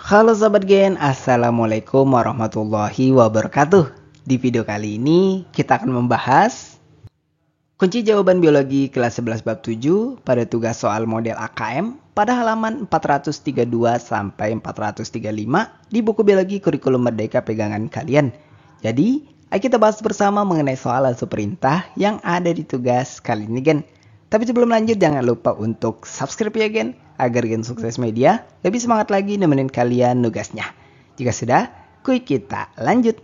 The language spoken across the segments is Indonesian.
Halo Sobat Gen, Assalamualaikum warahmatullahi wabarakatuh. Di video kali ini kita akan membahas kunci jawaban biologi kelas 11 bab 7 pada tugas soal model AKM pada halaman 432 sampai 435 di buku biologi kurikulum merdeka pegangan kalian. Jadi, ayo kita bahas bersama mengenai soal atau perintah yang ada di tugas kali ini Gen. Tapi sebelum lanjut jangan lupa untuk subscribe ya Gen, agar Gen Sukses Media lebih semangat lagi nemenin kalian nugasnya. Jika sudah, kuy kita lanjut.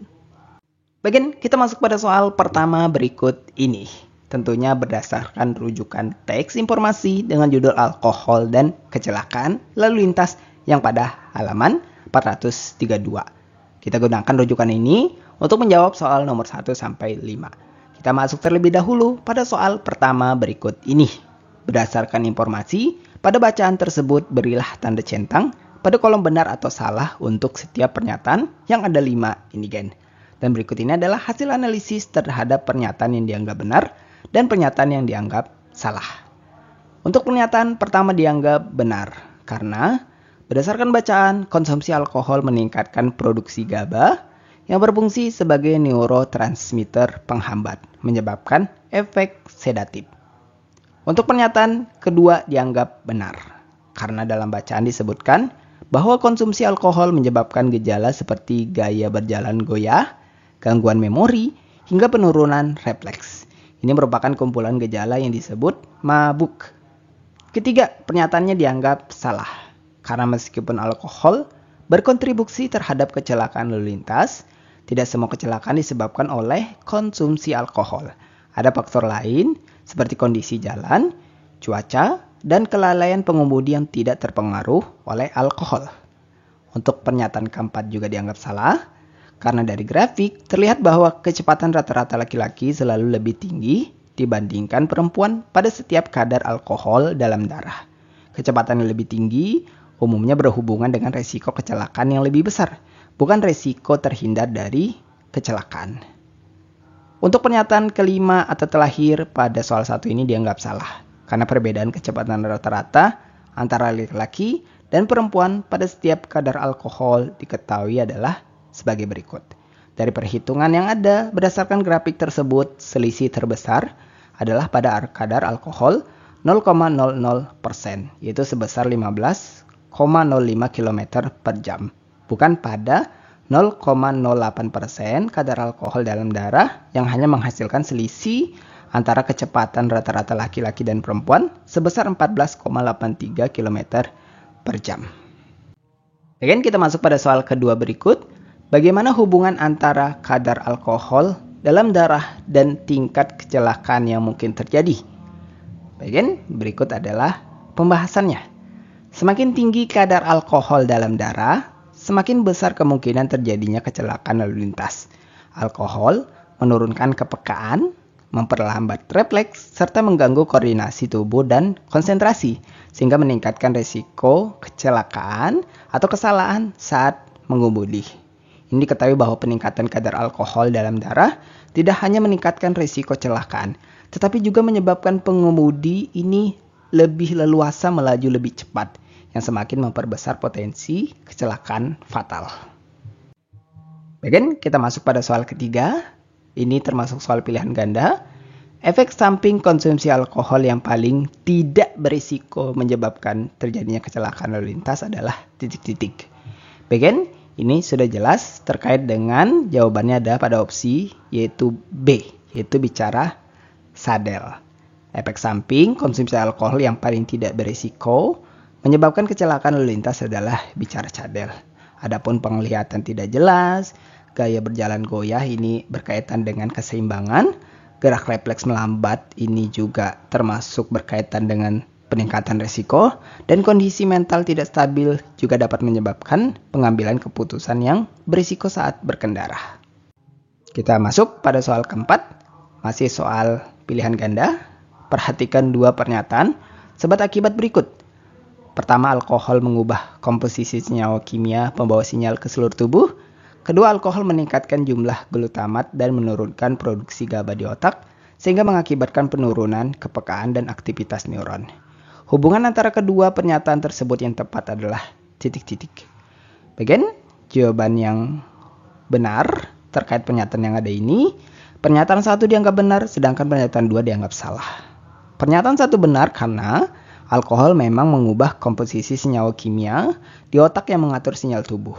Bagian kita masuk pada soal pertama berikut ini. Tentunya berdasarkan rujukan teks informasi dengan judul alkohol dan kecelakaan lalu lintas yang pada halaman 432. Kita gunakan rujukan ini untuk menjawab soal nomor 1 sampai 5. Kita masuk terlebih dahulu pada soal pertama berikut ini. Berdasarkan informasi, pada bacaan tersebut berilah tanda centang pada kolom benar atau salah untuk setiap pernyataan yang ada 5 ini Gen. Dan berikut ini adalah hasil analisis terhadap pernyataan yang dianggap benar dan pernyataan yang dianggap salah. Untuk pernyataan pertama dianggap benar karena berdasarkan bacaan konsumsi alkohol meningkatkan produksi GABA yang berfungsi sebagai neurotransmitter penghambat, menyebabkan efek sedatif. Untuk pernyataan kedua dianggap benar, karena dalam bacaan disebutkan bahwa konsumsi alkohol menyebabkan gejala seperti gaya berjalan goyah, gangguan memori, hingga penurunan refleks. Ini merupakan kumpulan gejala yang disebut mabuk. Ketiga, pernyataannya dianggap salah, karena meskipun alkohol berkontribusi terhadap kecelakaan lalu lintas, tidak semua kecelakaan disebabkan oleh konsumsi alkohol. Ada faktor lain seperti kondisi jalan, cuaca, dan kelalaian pengemudi yang tidak terpengaruh oleh alkohol. Untuk pernyataan keempat juga dianggap salah, karena dari grafik terlihat bahwa kecepatan rata-rata laki-laki selalu lebih tinggi dibandingkan perempuan pada setiap kadar alkohol dalam darah. Kecepatan yang lebih tinggi umumnya berhubungan dengan resiko kecelakaan yang lebih besar, bukan resiko terhindar dari kecelakaan. Untuk pernyataan kelima atau terakhir pada soal 1 ini dianggap salah, karena perbedaan kecepatan rata-rata antara laki-laki dan perempuan pada setiap kadar alkohol diketahui adalah sebagai berikut. Dari perhitungan yang ada berdasarkan grafik tersebut, selisih terbesar adalah pada kadar alkohol 0,00%, yaitu sebesar 15,05 km per jam. Bukan pada 0,08% kadar alkohol dalam darah yang hanya menghasilkan selisih antara kecepatan rata-rata laki-laki dan perempuan sebesar 14,83 km per jam. Kemudian kita masuk pada soal kedua berikut. Bagaimana hubungan antara kadar alkohol dalam darah dan tingkat kecelakaan yang mungkin terjadi? Bagian berikut adalah pembahasannya. Semakin tinggi kadar alkohol dalam darah, semakin besar kemungkinan terjadinya kecelakaan lalu lintas. Alkohol menurunkan kepekaan, memperlambat refleks, serta mengganggu koordinasi tubuh dan konsentrasi, sehingga meningkatkan risiko kecelakaan atau kesalahan saat mengemudi. Ini diketahui bahwa peningkatan kadar alkohol dalam darah tidak hanya meningkatkan risiko kecelakaan, tetapi juga menyebabkan pengemudi ini lebih leluasa melaju lebih cepat, yang semakin memperbesar potensi kecelakaan fatal. Bagian kita masuk pada soal ketiga. Ini termasuk soal pilihan ganda. Efek samping konsumsi alkohol yang paling tidak berisiko menyebabkan terjadinya kecelakaan lalu lintas adalah titik-titik. Bagian ini sudah jelas terkait dengan jawabannya ada pada opsi yaitu B, yaitu bicara sadel. Efek samping konsumsi alkohol yang paling tidak berisiko menyebabkan kecelakaan lalu lintas adalah bicara cadel. Adapun penglihatan tidak jelas, gaya berjalan goyah ini berkaitan dengan keseimbangan, gerak refleks melambat ini juga termasuk berkaitan dengan peningkatan risiko, dan kondisi mental tidak stabil juga dapat menyebabkan pengambilan keputusan yang berisiko saat berkendara. Kita masuk pada soal keempat, masih soal pilihan ganda. Perhatikan dua pernyataan sebab akibat berikut. Pertama, alkohol mengubah komposisi senyawa kimia pembawa sinyal ke seluruh tubuh. Kedua, alkohol meningkatkan jumlah glutamat dan menurunkan produksi GABA di otak, sehingga mengakibatkan penurunan kepekaan dan aktivitas neuron. Hubungan antara kedua pernyataan tersebut yang tepat adalah titik-titik. Bagian jawaban yang benar terkait pernyataan yang ada ini, pernyataan 1 dianggap benar, sedangkan pernyataan 2 dianggap salah. Pernyataan 1 benar karena alkohol memang mengubah komposisi senyawa kimia di otak yang mengatur sinyal tubuh.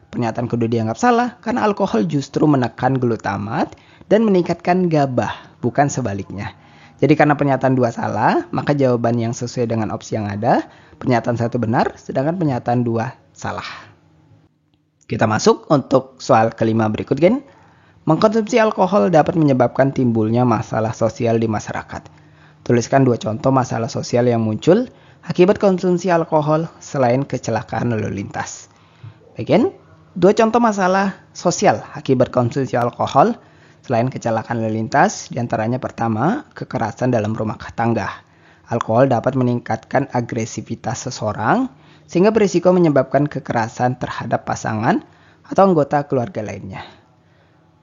Pernyataan kedua dianggap salah karena alkohol justru menekan glutamat dan meningkatkan GABA, bukan sebaliknya. Jadi karena pernyataan 2 salah, maka jawaban yang sesuai dengan opsi yang ada, pernyataan 1 benar, sedangkan pernyataan 2 salah. Kita masuk untuk soal kelima berikut, Gen. Mengkonsumsi alkohol dapat menyebabkan timbulnya masalah sosial di masyarakat. Tuliskan 2 contoh masalah sosial yang muncul akibat konsumsi alkohol selain kecelakaan lalu lintas. Bagian 2 contoh masalah sosial akibat konsumsi alkohol selain kecelakaan lalu lintas, diantaranya pertama, kekerasan dalam rumah tangga. Alkohol dapat meningkatkan agresivitas seseorang, sehingga berisiko menyebabkan kekerasan terhadap pasangan atau anggota keluarga lainnya.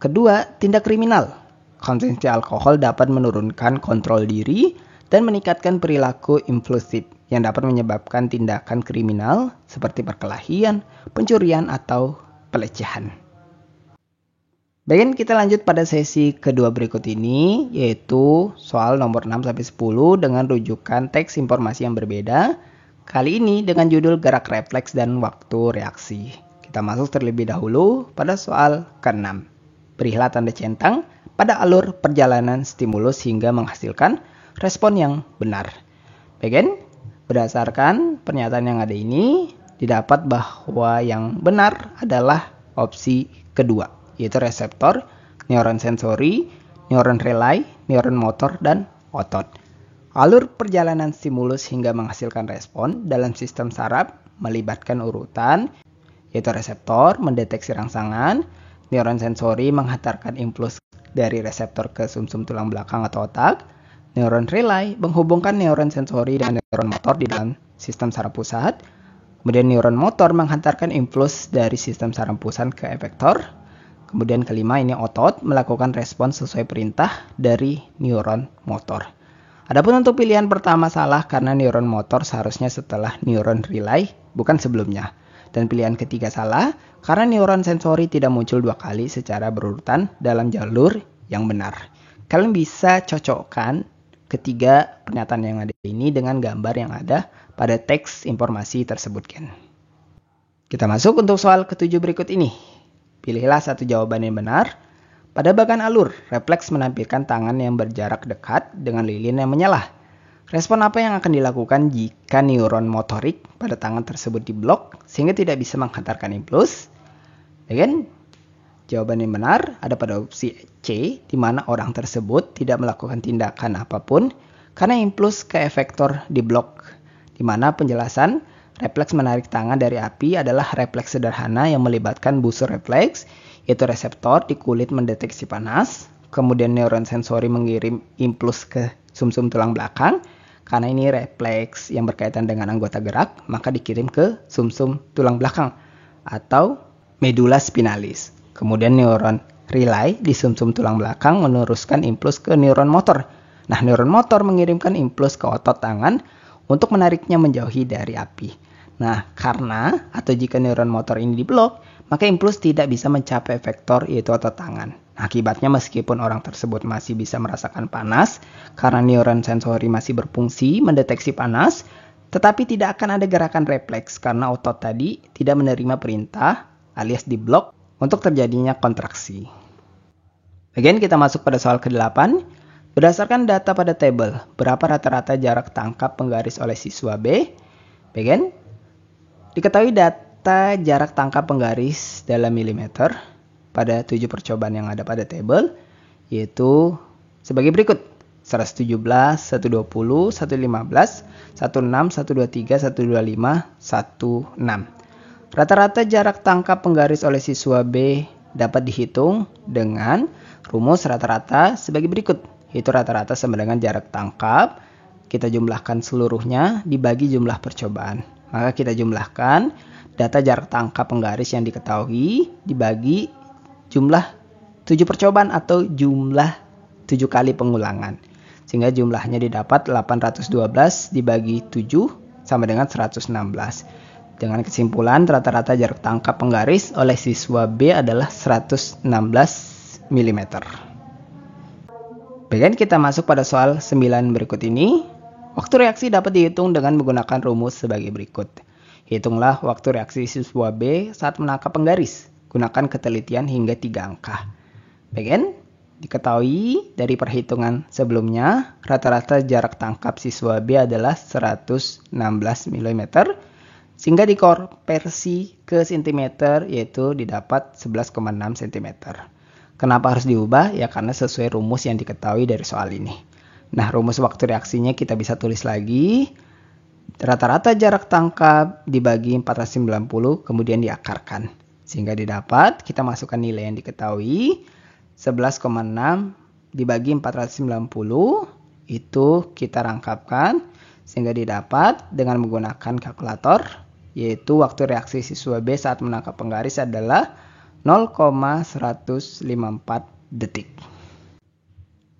Kedua, tindak kriminal. Konsumsi alkohol dapat menurunkan kontrol diri dan meningkatkan perilaku impulsif yang dapat menyebabkan tindakan kriminal seperti perkelahian, pencurian, atau pelecehan. Bagian kita lanjut pada sesi kedua berikut ini, yaitu soal nomor 6-10 dengan rujukan teks informasi yang berbeda. Kali ini dengan judul gerak refleks dan waktu reaksi. Kita masuk terlebih dahulu pada soal ke-6. Berilah tanda centang pada alur perjalanan stimulus hingga menghasilkan respon yang benar. Bagian berdasarkan pernyataan yang ada ini, didapat bahwa yang benar adalah opsi kedua, yaitu reseptor, neuron sensori, neuron relay, neuron motor, dan otot. Alur perjalanan stimulus hingga menghasilkan respon dalam sistem saraf melibatkan urutan, yaitu reseptor mendeteksi rangsangan, neuron sensori menghantarkan impuls dari reseptor ke sumsum tulang belakang atau otak, neuron relay menghubungkan neuron sensori dengan neuron motor di dalam sistem saraf pusat, kemudian neuron motor menghantarkan impuls dari sistem saraf pusat ke efektor, kemudian kelima ini otot melakukan respon sesuai perintah dari neuron motor. Adapun untuk pilihan pertama salah karena neuron motor seharusnya setelah neuron relay, bukan sebelumnya. Dan pilihan ketiga salah karena neuron sensori tidak muncul 2 kali secara berurutan dalam jalur yang benar. Kalian bisa cocokkan ketiga pernyataan yang ada ini dengan gambar yang ada pada teks informasi tersebut, Ken. Kita masuk untuk soal ke-7 berikut ini. Pilihlah satu jawaban yang benar. Pada bagian alur, refleks menampilkan tangan yang berjarak dekat dengan lilin yang menyala. Respon apa yang akan dilakukan jika neuron motorik pada tangan tersebut diblok sehingga tidak bisa menghantarkan impuls? Bagian jawaban yang benar ada pada opsi C, di mana orang tersebut tidak melakukan tindakan apapun karena impuls ke efektor diblok. Di mana penjelasan refleks menarik tangan dari api adalah refleks sederhana yang melibatkan busur refleks, yaitu reseptor di kulit mendeteksi panas, kemudian neuron sensori mengirim impuls ke sumsum tulang belakang. Karena ini refleks yang berkaitan dengan anggota gerak, maka dikirim ke sumsum tulang belakang atau medula spinalis. Kemudian neuron relay di sumsum tulang belakang meneruskan impuls ke neuron motor. Nah, neuron motor mengirimkan impuls ke otot tangan untuk menariknya menjauhi dari api. Nah, karena atau jika neuron motor ini diblok, maka impuls tidak bisa mencapai efektor yaitu otot tangan. Akibatnya meskipun orang tersebut masih bisa merasakan panas karena neuron sensori masih berfungsi mendeteksi panas, tetapi tidak akan ada gerakan refleks karena otot tadi tidak menerima perintah alias diblok untuk terjadinya kontraksi. Bagian kita masuk pada soal ke-8. Berdasarkan data pada tabel, berapa rata-rata jarak tangkap penggaris oleh siswa B? Bagian diketahui data jarak tangkap penggaris dalam milimeter pada 7 percobaan yang ada pada tabel, yaitu sebagai berikut: 117, 120, 115, 16, 123, 125, 16. Rata-rata jarak tangkap penggaris oleh siswa B dapat dihitung dengan rumus rata-rata sebagai berikut, yaitu rata-rata sama dengan jarak tangkap, kita jumlahkan seluruhnya dibagi jumlah percobaan. Maka kita jumlahkan data jarak tangkap penggaris yang diketahui dibagi jumlah 7 percobaan atau jumlah 7 kali pengulangan. Sehingga jumlahnya didapat 812 dibagi 7 sama dengan 116. Dengan kesimpulan rata-rata jarak tangkap penggaris oleh siswa B adalah 116 mm. Baiklah, kita masuk pada soal 9 berikut ini. Waktu reaksi dapat dihitung dengan menggunakan rumus sebagai berikut. Hitunglah waktu reaksi siswa B saat menangkap penggaris. Gunakan ketelitian hingga 3 angka. Baiklah, diketahui dari perhitungan sebelumnya, rata-rata jarak tangkap siswa B adalah 116 mm. Sehingga dikonversi ke cm, yaitu didapat 11,6 cm. Kenapa harus diubah? Ya karena sesuai rumus yang diketahui dari soal ini. Nah, rumus waktu reaksinya kita bisa tulis lagi. Rata-rata jarak tangkap dibagi 490, kemudian diakarkan. Sehingga didapat, kita masukkan nilai yang diketahui. 11,6 dibagi 490, itu kita rangkapkan. Sehingga didapat dengan menggunakan kalkulator, yaitu waktu reaksi siswa B saat menangkap penggaris adalah 0,154 detik.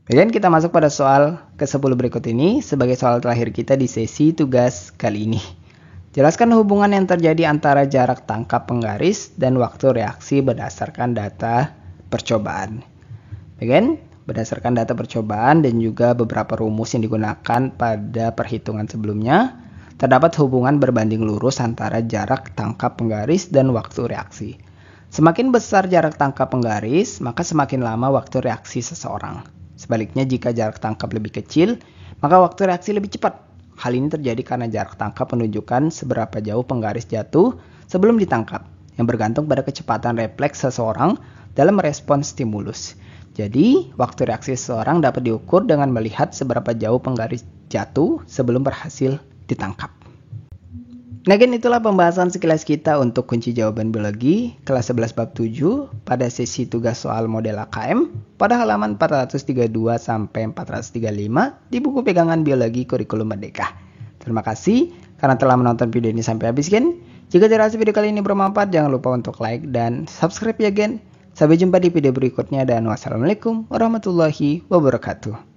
Kemudian kita masuk pada soal ke-10 berikut ini sebagai soal terakhir kita di sesi tugas kali ini. Jelaskan hubungan yang terjadi antara jarak tangkap penggaris dan waktu reaksi berdasarkan data percobaan. Kemudian berdasarkan data percobaan dan juga beberapa rumus yang digunakan pada perhitungan sebelumnya, terdapat hubungan berbanding lurus antara jarak tangkap penggaris dan waktu reaksi. Semakin besar jarak tangkap penggaris, maka semakin lama waktu reaksi seseorang. Sebaliknya, jika jarak tangkap lebih kecil, maka waktu reaksi lebih cepat. Hal ini terjadi karena jarak tangkap menunjukkan seberapa jauh penggaris jatuh sebelum ditangkap, yang bergantung pada kecepatan refleks seseorang dalam merespons stimulus. Jadi, waktu reaksi seseorang dapat diukur dengan melihat seberapa jauh penggaris jatuh sebelum berhasil ditangkap. Nah, itulah pembahasan sekilas kita untuk kunci jawaban biologi kelas 11 bab 7 pada sesi tugas soal model AKM pada halaman 432 sampai 435 di buku pegangan biologi kurikulum merdeka. Terima kasih karena telah menonton video ini sampai habis, gen. Jika dirasa video kali ini bermanfaat, jangan lupa untuk like dan subscribe ya, gen. Sampai jumpa di video berikutnya dan wassalamualaikum warahmatullahi wabarakatuh.